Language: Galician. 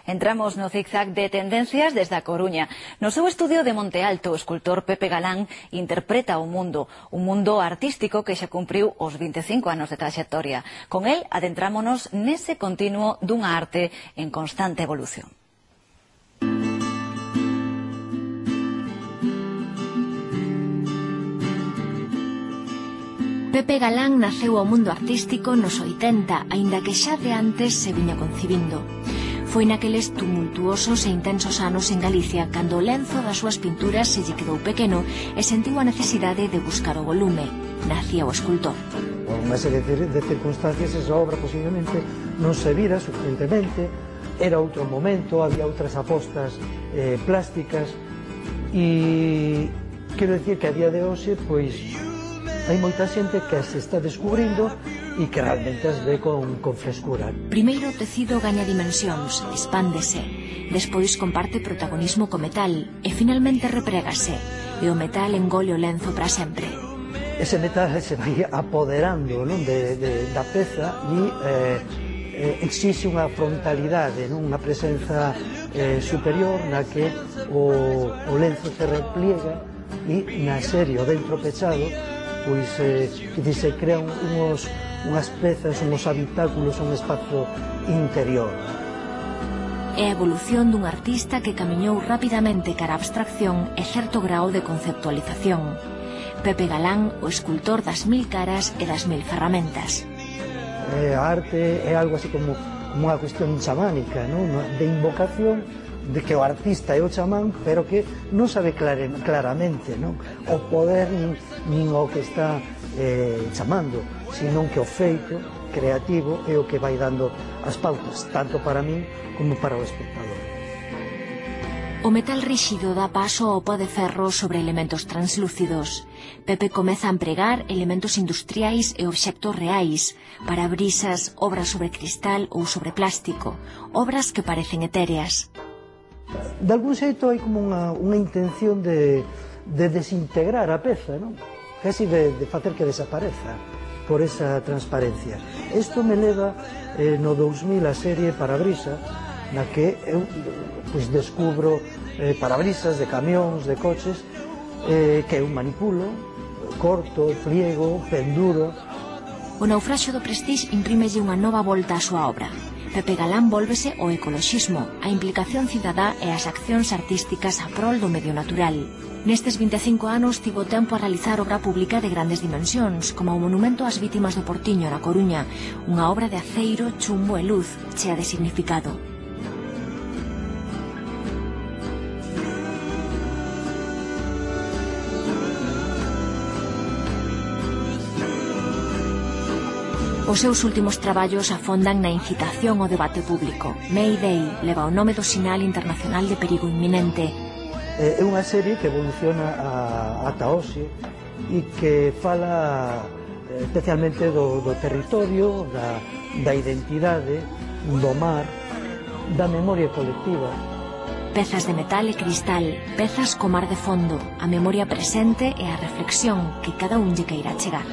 Entramos no zigzag de tendencias desde a Coruña. No seu estudio de Monte Alto, o escultor Pepe Galán interpreta o mundo, un mundo artístico que xa cumpriu os 25 anos de traxectoria. Con el adentrámonos nese continuo dunha arte en constante evolución. Pepe Galán naceu ao mundo artístico nos 80, aínda que xa de antes se viña concibindo. Foi naqueles tumultuosos e intensos anos en Galicia cando o lenzo das súas pinturas se lle quedou pequeno e sentiu a necesidade de buscar o volume. Nacía o escultor. Por unha serie de circunstancias, esa obra posiblemente non se vira suficientemente, era outro momento, había outras apostas plásticas e quero dicir que a día de hoxe, pois, hai moita xente que se está descubrindo e que realmente as ve con frescura. Primeiro o tecido gaña dimensións, expándese, despois comparte protagonismo co metal e finalmente reprégase, e o metal engole o lenzo para sempre. Ese metal se vai apoderando, non, da peza e exixe unha frontalidade, non, unha presenza superior na que o lenzo se repliega e na serie o dentro pechado pois se crean unhas pezas, unhos habitáculos, un espazo interior. É a evolución dun artista que camiñou rapidamente cara a abstracción e certo grao de conceptualización. Pepe Galán, o escultor das 1000 caras e das 1000 ferramentas. A arte é algo así como unha cuestión chamánica, non? De invocación, de que o artista é o chamán, pero que non sabe claramente, non? O poder nin o que está chamando, sino que o feito creativo é o que vai dando as pautas, tanto para min como para o espectador. O metal ríxido dá paso ao pó de ferro sobre elementos translúcidos. Pepe comeza a empregar elementos industriais e obxectos reais, parabrisas, obras sobre cristal ou sobre plástico, obras que parecen etéreas. De algún xeito hai como unha intención de desintegrar a peza, non? Casi de facer que desapareza por esa transparencia. Isto me leva no 2000 a serie Parabrisa, na que eu descubro parabrisas de camións, de coches, que eu manipulo, corto, pliego, penduro. O naufraxio do Prestige imprímelle unha nova volta á súa obra. Pepe Galán vólvese ao ecoloxismo, a implicación cidadá e as accións artísticas a prol do medio natural. Nestes 25 anos tivo tempo a realizar obra pública de grandes dimensións, como o monumento ás vítimas do Portiño na Coruña, unha obra de aceiro, chumbo e luz, chea de significado. Os seus últimos traballos afondan na incitación ao debate público. Mayday leva o nome do sinal internacional de perigo inminente. É unha serie que evoluciona ata hoxe e que fala especialmente do territorio, da identidade, do mar, da memoria colectiva. Pezas de metal e cristal, pezas co mar de fondo, a memoria presente e a reflexión que cada un lle queira chegar.